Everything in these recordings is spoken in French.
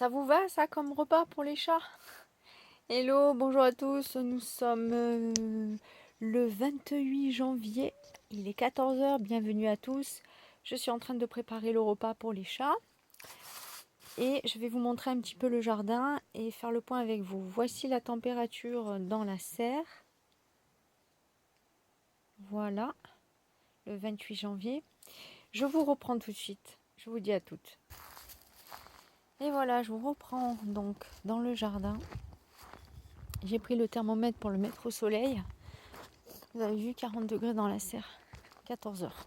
Ça vous va, ça, comme repas pour les chats? Hello, bonjour à tous. Nous sommes le 28 janvier. Il est 14 heures. Bienvenue à tous. Je suis en train de préparer le repas pour les chats. Et je vais vous montrer un petit peu le jardin et faire le point avec vous. Voici la température dans la serre. Voilà, le 28 janvier. Je vous reprends tout de suite. Je vous dis à toutes. Et voilà, je vous reprends donc dans le jardin. J'ai pris le thermomètre pour le mettre au soleil. Vous avez vu 40 degrés dans la serre, 14 heures.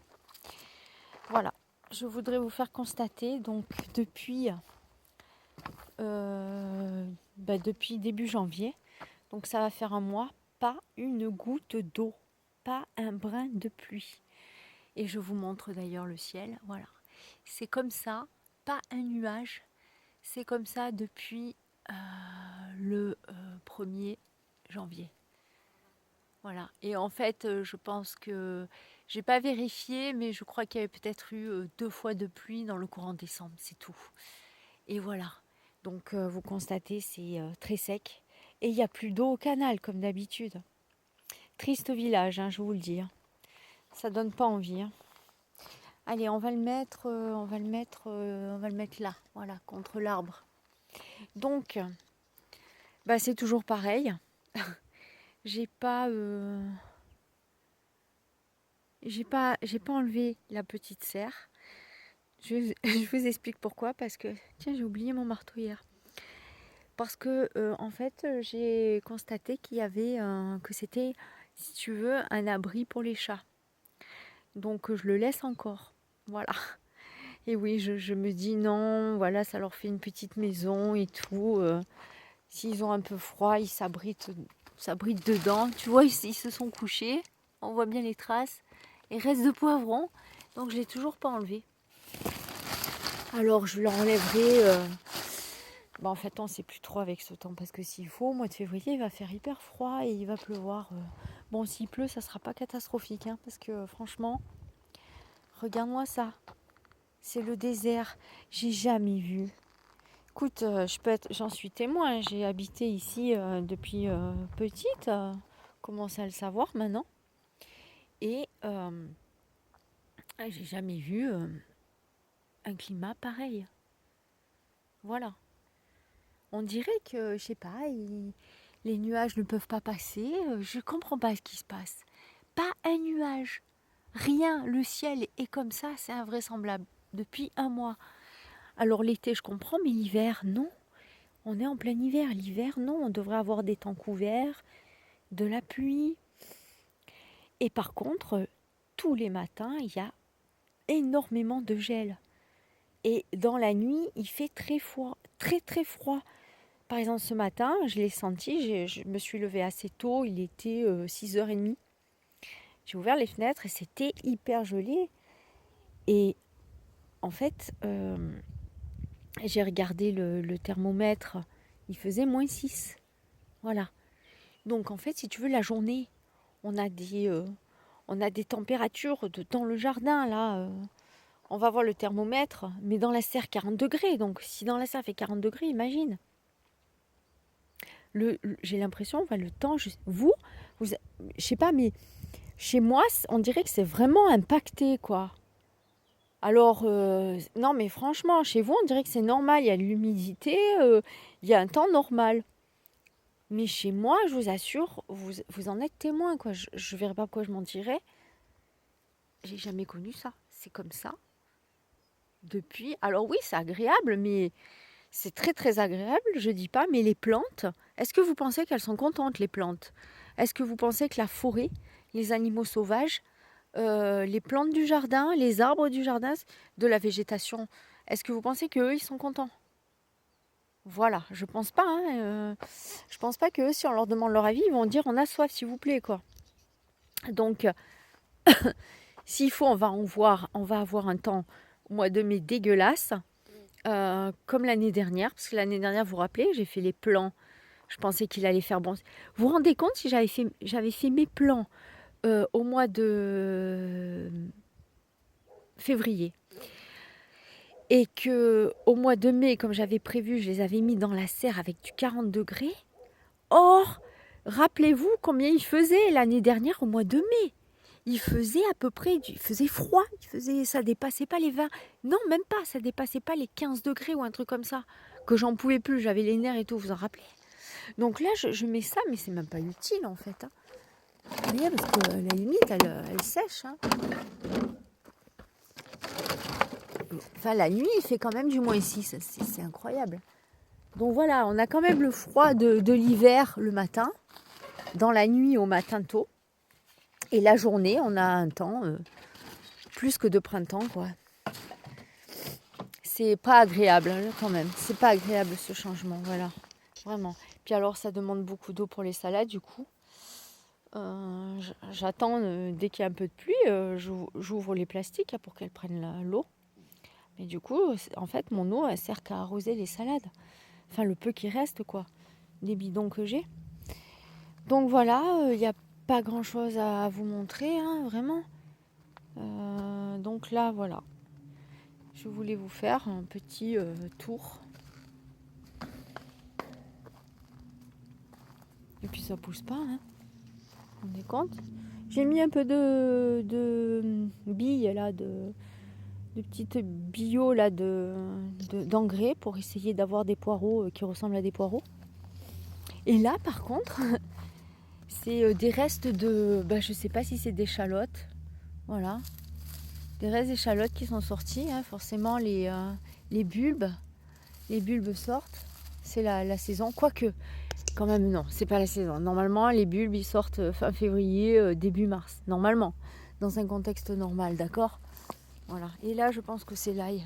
Voilà, je voudrais vous faire constater, donc depuis début janvier, donc ça va faire un mois, pas une goutte d'eau, pas un brin de pluie. Et je vous montre d'ailleurs le ciel, voilà. C'est comme ça, pas un nuage, c'est comme ça depuis le 1er janvier. Voilà. Et en fait, je pense que j'ai pas vérifié, mais je crois qu'il y avait peut-être eu 2 fois de pluie dans le courant décembre, c'est tout. Et voilà. Donc vous constatez, c'est très sec. Et il n'y a plus d'eau au canal, comme d'habitude. Triste village, hein, je vous le dis, hein. Ça donne pas envie, hein. Allez, on va le mettre, là, voilà, contre l'arbre. Donc, c'est toujours pareil. J'ai pas, j'ai pas enlevé la petite serre. Je vous explique pourquoi. Parce que, tiens, j'ai oublié mon marteau hier. Parce que, en fait, j'ai constaté qu'il y avait, que c'était, si tu veux, un abri pour les chats. Donc, je le laisse encore. Voilà. Et oui, je me dis non, voilà, ça leur fait une petite maison et tout. S'ils ont un peu froid, ils s'abritent dedans. Tu vois, ils se sont couchés. On voit bien les traces. Et reste de poivrons. Donc, je ne l'ai toujours pas enlevé. Alors je l'enlèverai. En fait, on ne sait plus trop avec ce temps parce que s'il faut, au mois de février, il va faire hyper froid et il va pleuvoir. Bon, s'il pleut, ça ne sera pas catastrophique, hein, parce que franchement, regarde-moi ça. C'est le désert. J'ai jamais vu. Écoute, j'en suis témoin. J'ai habité ici depuis petite. Commence à le savoir maintenant. Et j'ai jamais vu un climat pareil. Voilà. On dirait que, je sais pas, les nuages ne peuvent pas passer. Je comprends pas ce qui se passe. Pas un nuage. Rien. Le ciel est comme ça, c'est invraisemblable. Depuis un mois. Alors l'été, je comprends, mais l'hiver, non. On est en plein hiver. L'hiver, non. On devrait avoir des temps couverts, de la pluie. Et par contre, tous les matins, il y a énormément de gel. Et dans la nuit, il fait très froid, très très froid. Par exemple, ce matin, je l'ai senti, je me suis levée assez tôt, il était 6h30. J'ai ouvert les fenêtres et c'était hyper gelé. Et en fait, j'ai regardé le thermomètre, il faisait -6. Voilà. Donc en fait, si tu veux, la journée, on a des températures dans le jardin, là. On va voir le thermomètre, mais dans la serre, 40 degrés. Donc si dans la serre fait 40 degrés, imagine. J'ai l'impression, le temps, je sais pas, mais chez moi, on dirait que c'est vraiment impacté, quoi. Alors, non, mais franchement, chez vous, on dirait que c'est normal, il y a de l'humidité, il y a un temps normal. Mais chez moi, je vous assure, vous en êtes témoin, quoi. Je ne verrai pas pourquoi je mentirais. J'ai jamais connu ça. C'est comme ça. Depuis. Alors oui, c'est agréable, mais c'est très très agréable, je dis pas, mais les plantes, est-ce que vous pensez qu'elles sont contentes, les plantes? Est-ce que vous pensez que la forêt, les animaux sauvages, les plantes du jardin, les arbres du jardin, de la végétation, est-ce que vous pensez qu'eux, ils sont contents? Voilà, je pense pas, hein, je pense pas qu'eux, si on leur demande leur avis, ils vont dire on a soif, s'il vous plaît, quoi. Donc, s'il faut, on va avoir un temps au mois de mai dégueulasse. Comme l'année dernière, parce que l'année dernière, vous vous rappelez, j'ai fait les plans. Je pensais qu'il allait faire bon. Vous vous rendez compte si j'avais fait mes plans au mois de février Et que au mois de mai, comme j'avais prévu, je les avais mis dans la serre avec du 40 degrés. Or, rappelez-vous combien il faisait l'année dernière au mois de mai. Il faisait à peu près, il faisait froid, ça dépassait pas les 20, non même pas, ça dépassait pas les 15 degrés ou un truc comme ça, que j'en pouvais plus, j'avais les nerfs et tout, vous en rappelez? Donc là, je mets ça, mais c'est même pas utile en fait. Hein. Vous voyez, parce que la limite, elle sèche. Hein. Enfin, la nuit, il fait quand même du -6, c'est incroyable. Donc voilà, on a quand même le froid de l'hiver le matin, dans la nuit au matin tôt. Et la journée, on a un temps plus que de printemps, quoi. C'est pas agréable hein, quand même. C'est pas agréable ce changement, voilà. Vraiment. Puis alors, ça demande beaucoup d'eau pour les salades, du coup. J'attends, dès qu'il y a un peu de pluie, j'ouvre les plastiques pour qu'elles prennent l'eau. Mais du coup, en fait, mon eau, elle sert qu'à arroser les salades. Enfin, le peu qui reste, quoi. Des bidons que j'ai. Donc voilà, il n'y a pas grand-chose à vous montrer, hein, vraiment. Donc là, voilà. Je voulais vous faire un petit tour. Et puis ça pousse pas, hein. Vous vous rendez compte? J'ai mis un peu de billes là, de petites billots là d'engrais pour essayer d'avoir des poireaux qui ressemblent à des poireaux. Et là, par contre, c'est des restes je sais pas si c'est d'échalotes. Voilà. Des restes d'échalotes qui sont sortis. Hein. Forcément, les bulbes sortent. C'est la saison. Quoique, quand même, non, c'est pas la saison. Normalement, les bulbes, ils sortent fin février, début mars. Normalement. Dans un contexte normal, d'accord? Voilà. Et là, je pense que c'est l'ail.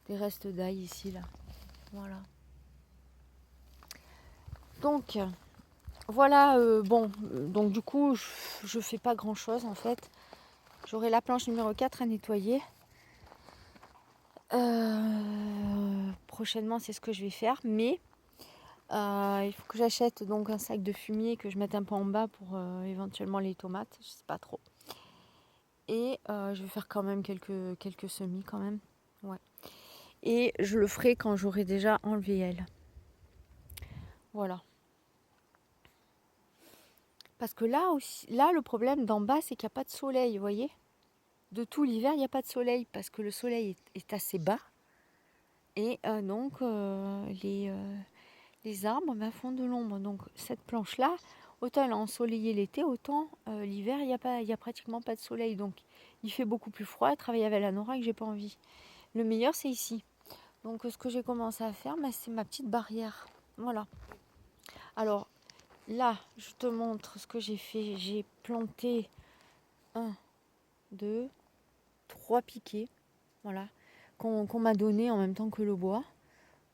Des restes d'ail ici, là. Voilà. Donc, voilà, donc du coup, je fais pas grand chose en fait. J'aurai la planche numéro 4 à nettoyer. Prochainement, c'est ce que je vais faire, mais il faut que j'achète donc un sac de fumier que je mette un peu en bas pour éventuellement les tomates, je sais pas trop. Et je vais faire quand même quelques semis quand même. Ouais. Et je le ferai quand j'aurai déjà enlevé elle. Voilà. Parce que là aussi, là le problème d'en bas, c'est qu'il n'y a pas de soleil, vous voyez. De tout l'hiver, il n'y a pas de soleil parce que le soleil est assez bas. Et donc les arbres font de l'ombre. Donc cette planche-là, autant elle est ensoleillée l'été, autant l'hiver, il y a pratiquement pas de soleil. Donc il fait beaucoup plus froid. Travailler avec la Nora que j'ai pas envie. Le meilleur, c'est ici. Donc ce que j'ai commencé à faire, c'est ma petite barrière. Voilà. Alors là, je te montre ce que j'ai fait. J'ai planté 1, 2, 3 piquets. Voilà. Qu'on m'a donné en même temps que le bois.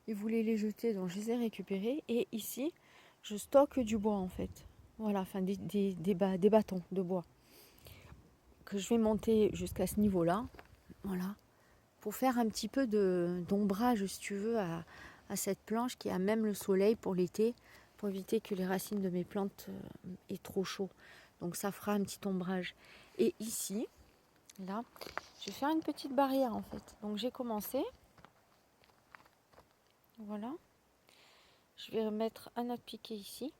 Ils voulaient les jeter, donc je les ai récupérés. Et ici, je stocke du bois en fait. Voilà, enfin des bâtons de bois que je vais monter jusqu'à ce niveau-là. Voilà. Pour faire un petit peu d'ombrage, si tu veux, à cette planche qui a même le soleil pour l'été, pour éviter que les racines de mes plantes aient trop chaud. Donc ça fera un petit ombrage. Et ici, là, je vais faire une petite barrière en fait. Donc j'ai commencé. Voilà. Je vais remettre un autre piquet ici.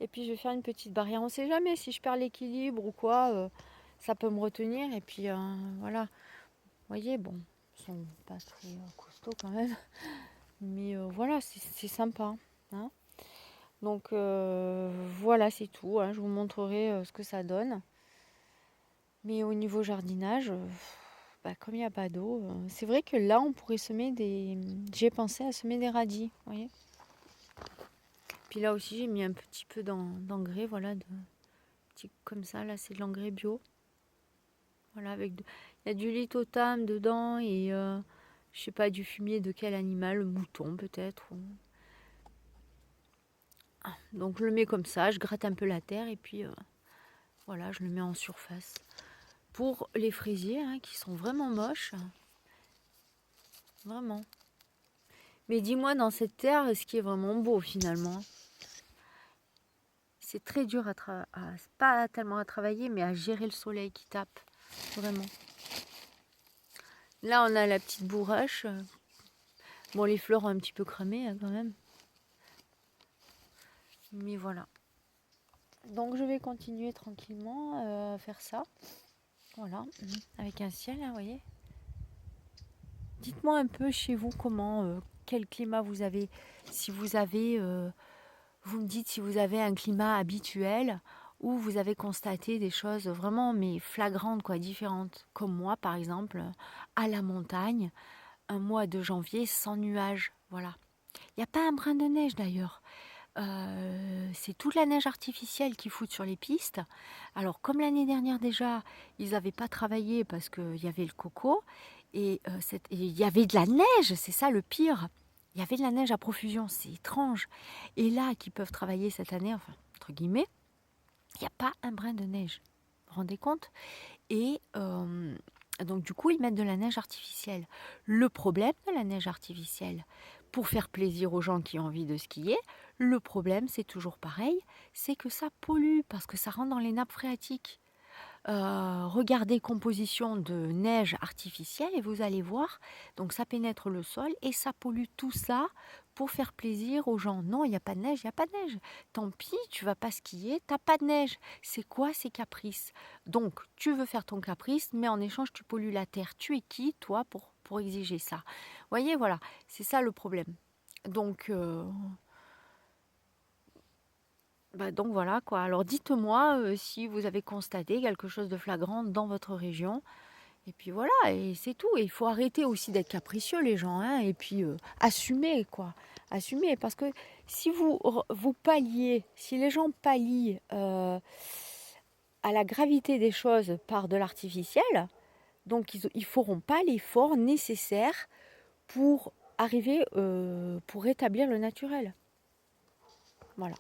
Et puis je vais faire une petite barrière. On ne sait jamais si je perds l'équilibre ou quoi. Ça peut me retenir. Et puis voilà. Vous voyez, bon, ils sont pas très costauds quand même. Mais voilà, c'est sympa. Hein. Donc voilà, c'est tout. Hein. Je vous montrerai ce que ça donne. Mais au niveau jardinage, comme il n'y a pas d'eau, c'est vrai que là, on pourrait semer des... J'ai pensé à semer des radis. Vous voyez. Puis là aussi, j'ai mis un petit peu d'engrais, voilà, comme ça. Là, c'est de l'engrais bio. Voilà, il y a du lithotame dedans et je sais pas, du fumier de quel animal, le mouton peut-être. Donc je le mets comme ça, je gratte un peu la terre et puis voilà, je le mets en surface. Pour les fraisiers hein, qui sont vraiment moches, vraiment. Mais dis-moi dans cette terre, ce qui est vraiment beau finalement. C'est très dur pas tellement à travailler, mais à gérer le soleil qui tape, vraiment. Là, on a la petite bourrache. Bon, les fleurs ont un petit peu cramé hein, quand même. Mais voilà. Donc, je vais continuer tranquillement à faire ça. Voilà, avec un ciel, hein, vous voyez. Dites-moi un peu chez vous comment, quel climat vous avez. Si vous avez, vous me dites si vous avez un climat habituel ou vous avez constaté des choses vraiment mais flagrantes, quoi, différentes. Comme moi, par exemple, à la montagne, un mois de janvier sans nuages. Voilà. Il n'y a pas un brin de neige d'ailleurs. C'est toute la neige artificielle qu'ils foutent sur les pistes. Alors, comme l'année dernière déjà, ils n'avaient pas travaillé parce qu'il y avait le coco et il y avait de la neige, c'est ça le pire. Il y avait de la neige à profusion, c'est étrange. Et là, qu'ils peuvent travailler cette année, enfin, entre guillemets, il n'y a pas un brin de neige. Vous vous rendez compte? Et donc, du coup, ils mettent de la neige artificielle. Le problème de la neige artificielle, pour faire plaisir aux gens qui ont envie de skier, le problème, c'est toujours pareil, c'est que ça pollue parce que ça rentre dans les nappes phréatiques. Regardez composition de neige artificielle et vous allez voir, donc ça pénètre le sol et ça pollue tout ça pour faire plaisir aux gens. Non, il n'y a pas de neige, il n'y a pas de neige. Tant pis, tu vas pas skier, t'as pas de neige. C'est quoi ces caprices? Donc, tu veux faire ton caprice, mais en échange, tu pollues la terre. Tu es qui, toi, pour exiger ça? Vous voyez, voilà, c'est ça le problème. Donc, donc voilà quoi. Alors dites-moi si vous avez constaté quelque chose de flagrant dans votre région. Et puis voilà, et c'est tout. Et il faut arrêter aussi d'être capricieux les gens, hein, et puis assumer quoi. Assumer, parce que si vous palliez, si les gens pallient à la gravité des choses par de l'artificiel, donc ils ne feront pas l'effort nécessaire pour arriver, pour rétablir le naturel. Voilà.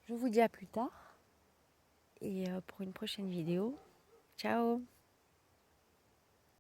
Je vous dis à plus tard et pour une prochaine vidéo. Ciao!